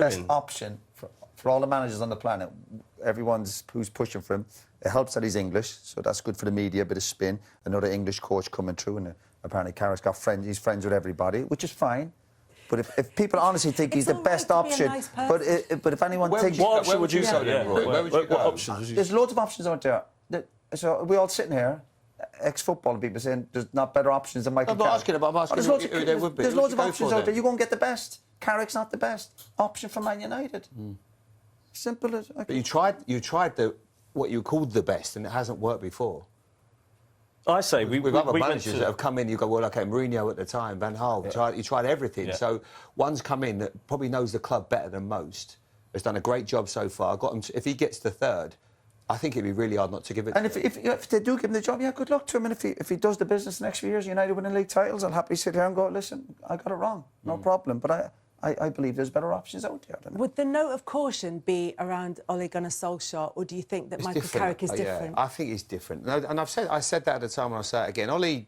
best option for all the managers on the planet. Everyone's who's pushing for him. It helps that he's English, so that's good for the media, a bit of spin. Another English coach coming through, and apparently Carrick's got friends. He's friends with everybody, which is fine. But if people honestly think he's the best option, but if anyone thinks... What option would you say then, Roy? Where would you go? What options would you... There's loads of options out there. So we're all sitting here, ex-football people saying there's not better options than Michael Carrick. I'm not asking about, I'm asking who there would be. There's loads of options out there. You go and get the best. Carrick's not the best option for Man United. Simple as... But you tried what you called the best, and it hasn't worked before. I say with other managers that have come in, you go, well, OK, Mourinho at the time, Van Gaal, you tried everything. Yeah. So one's come in that probably knows the club better than most, has done a great job so far. Got him if he gets the third, I think it'd be really hard not to give it to him. And if they do give him the job, yeah, good luck to him. And if he does the business the next few years, United winning league titles, I'll happily sit here and go, listen, I got it wrong, no problem. But I believe there's better options out there. Would the note of caution be around Ole Gunnar Solskjaer, or do you think that Michael Carrick is different? Yeah, I think he's different. And I said that at the time, and I'll say it again. Ole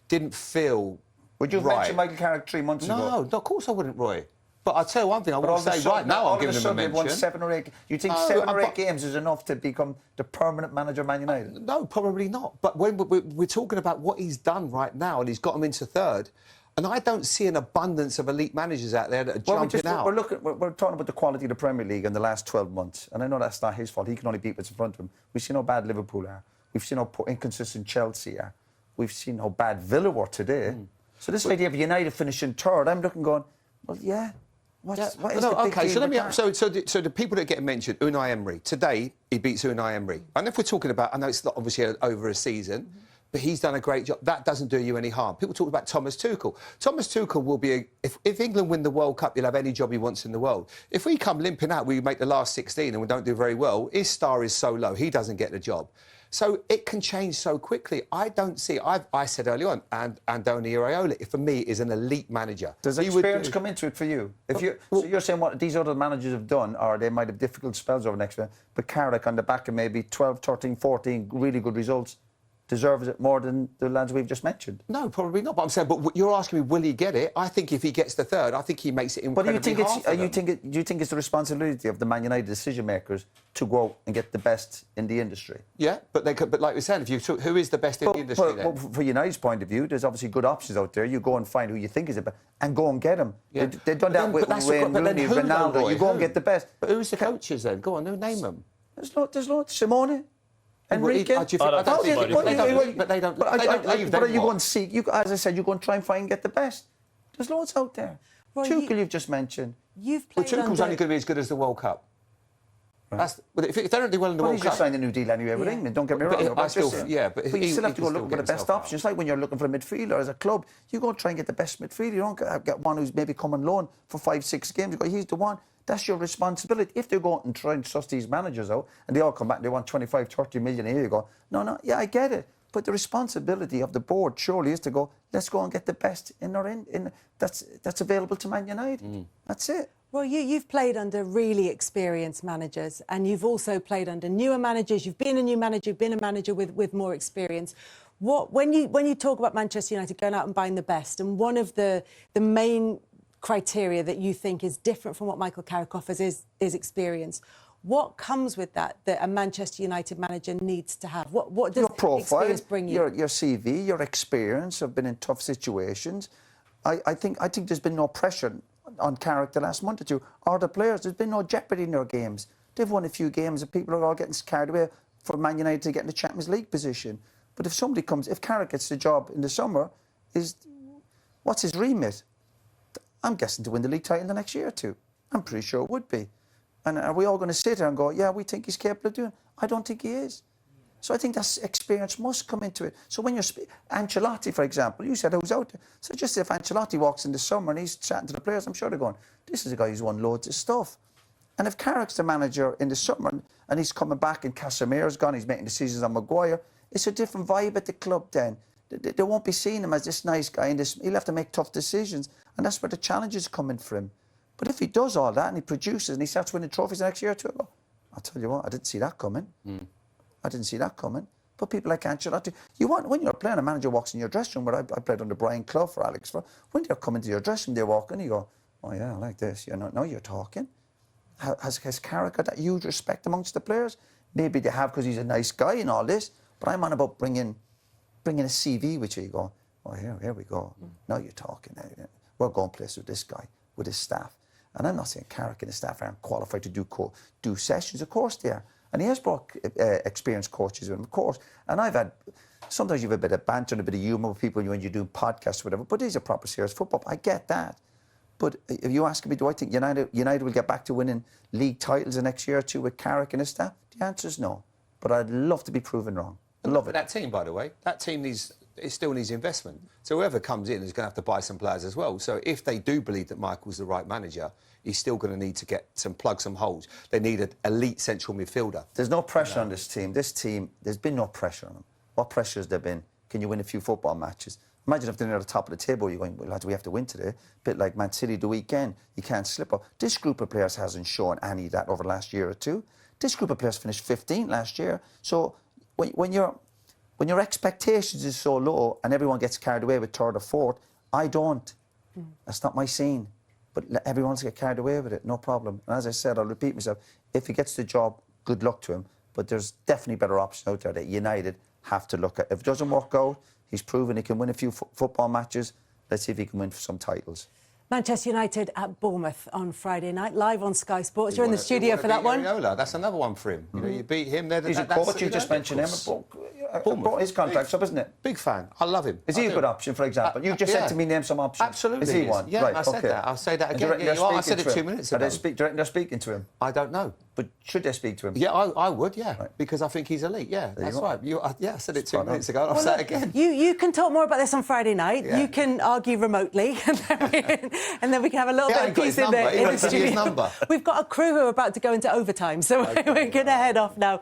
didn't feel Would you have mentioned Michael Carrick 3 months ago? No, of course I wouldn't, Roy. But I'll tell you one thing, I wouldn't say right now I'm giving him a mention. Won 7 or 8. You think 7 or 8 games is enough to become the permanent manager of Man United? No, probably not. But when we're talking about what he's done right now, and he's got him into third, and I don't see an abundance of elite managers out there that are jumping out. We're talking about the quality of the Premier League in the last 12 months, and I know that's not his fault. He can only beat what's in front of him. We've seen how bad Liverpool are. We've seen how inconsistent Chelsea are. We've seen how bad Villa were today. So this idea of United finishing third, I'm looking going, well, yeah. What is the big deal so let me. with So the people that get mentioned, Unai Emery. Today he beats Unai Emery, and if we're talking about, I know it's not obviously over a season, but he's done a great job. That doesn't do you any harm. People talk about Thomas Tuchel. Thomas Tuchel will be if England win the World Cup, he'll have any job he wants in the world. If we come limping out, we make the last 16 and we don't do very well, his star is so low, he doesn't get the job. So it can change so quickly. I don't see... I said early on, and Andoni Iraola, for me, is an elite manager. Does experience come into it for you? So you're saying what these other managers have done, or they might have difficult spells over the next year, but Carrick on the back of maybe 12, 13, 14 really good results deserves it more than the lads we've just mentioned? No, probably not. But I'm saying, but you're asking me, will he get it? I think if he gets the third, I think he makes it incredibly hard for them. Do you think it's the responsibility of the Man United decision-makers to go out and get the best in the industry? Yeah, but like we said, who is the best in the industry then? From United's point of view, there's obviously good options out there. You go and find who you think is the best and go and get them. Yeah. They've done that with Wayne Rooney, Ronaldo. You go and get the best. But who's the coaches then? Go on, name them. There's lots. Simone. Enrique. But they don't leave them. But you go and seek. As I said, you go and try and find and get the best. There's loads out there. Well, Tuchel, you've just mentioned. Tuchel's only going to be as good as the World Cup. Right. If they don't do well in the World Cup... He's just signed a new deal anyway with England, don't get me wrong. But you still have to go looking for the best option. It's like when you're looking for a midfielder as a club. You go and try and get the best midfielder. You don't get one who's maybe come on loan for 5, 6 games. You go, he's the one. That's your responsibility. If they go out and try and suss these managers out and they all come back and they want 25, 30 million a year, you go, no, yeah, I get it. But the responsibility of the board surely is to go, let's go and get the best that's available to Man United. That's it. Well, you've played under really experienced managers, and you've also played under newer managers. You've been a new manager, you've been a manager with more experience. When you talk about Manchester United going out and buying the best, and one of the main criteria that you think is different from what Michael Carrick offers is experience. What comes with that a Manchester United manager needs to have? What does your profile, experience bring you? Your CV, your experience of being in tough situations. I think there's been no pressure on Carrick the last month or two. Or the players, there's been no jeopardy in their games. They've won a few games and people are all getting carried away for Man United to get in the Champions League position. But if Carrick gets the job in the summer, what's his remit? I'm guessing to win the league title in the next year or two. I'm pretty sure it would be. And are we all going to sit here and go, yeah, we think he's capable of doing it? I don't think he is. So I think that experience must come into it. So when you're... Ancelotti, for example, you said who's out there. So just if Ancelotti walks in the summer and he's chatting to the players, I'm sure they're going, this is a guy who's won loads of stuff. And if Carrick's the manager in the summer and he's coming back and Casemiro's gone, he's making decisions on Maguire, it's a different vibe at the club then. They won't be seeing him as this nice guy. He'll have to make tough decisions. And that's where the challenge is coming for him. But if he does all that and he produces and he starts winning trophies the next year or two, I'll tell you what, I didn't see that coming. I didn't see that coming. But people like Ancelotti, when you're playing, a manager walks in your dressing room, where I played under Brian Clough for Alex, when they're coming to your dressing room, they walk in and you go, oh yeah, I like this. Now you're talking. Has Carrick got that huge respect amongst the players? Maybe they have because he's a nice guy and all this, but I'm on about bringing a CV with you. You go, oh, here we go. Now you're talking. We're going places with this guy, with his staff. And I'm not saying Carrick and his staff aren't qualified to do sessions. Of course they are. And he has brought experienced coaches with him, of course. And sometimes you have a bit of banter and a bit of humour with people when you do podcasts or whatever, but these are proper serious football. I get that. But if you ask me, do I think United will get back to winning league titles the next year or two with Carrick and his staff? The answer is no. But I'd love to be proven wrong. I love it. That team, by the way, it still needs investment. So whoever comes in is going to have to buy some players as well. So if they do believe that Michael's the right manager, he's still going to need to plug some holes. They need an elite central midfielder. There's no pressure on this team. This team, there's been no pressure on them. What pressure has there been? Can you win a few football matches? Imagine if they're near the top of the table, you're going, well, lads, we have to win today. A bit like Man City the weekend. You can't slip up. This group of players hasn't shown any of that over the last year or two. This group of players finished 15th last year. So when your expectations is so low and everyone gets carried away with third or fourth, I don't. That's not my scene. But let everyone else get carried away with it, no problem. And as I said, I'll repeat myself, if he gets the job, good luck to him. But there's definitely better options out there that United have to look at. If it doesn't work out, he's proven he can win a few football matches. Let's see if he can win some titles. Manchester United at Bournemouth on Friday night, live on Sky Sports. You're in the studio for that one. Areola. That's another one for him. You know, you beat him. He's a coach. You just mentioned him. Brought his contract's up, isn't it? Big fan. I love him. Is he a good option, for example? You just said to me, name some options. Absolutely. Is he one? Yeah, right, I said that. I'll say that again. I said it 2 minutes ago. Do you reckon they're speaking to him? I don't know. But should they speak to him? Yeah, I would, yeah. Right. Because I think he's elite, yeah. That's right. I said it 2 minutes ago, and I'll Well, say look, it again. You can talk more about this on Friday night. Yeah. You can argue remotely, and then we can have a little bit of peace in the His studio. number. We've got a crew who are about to go into overtime, so we're going to head off now.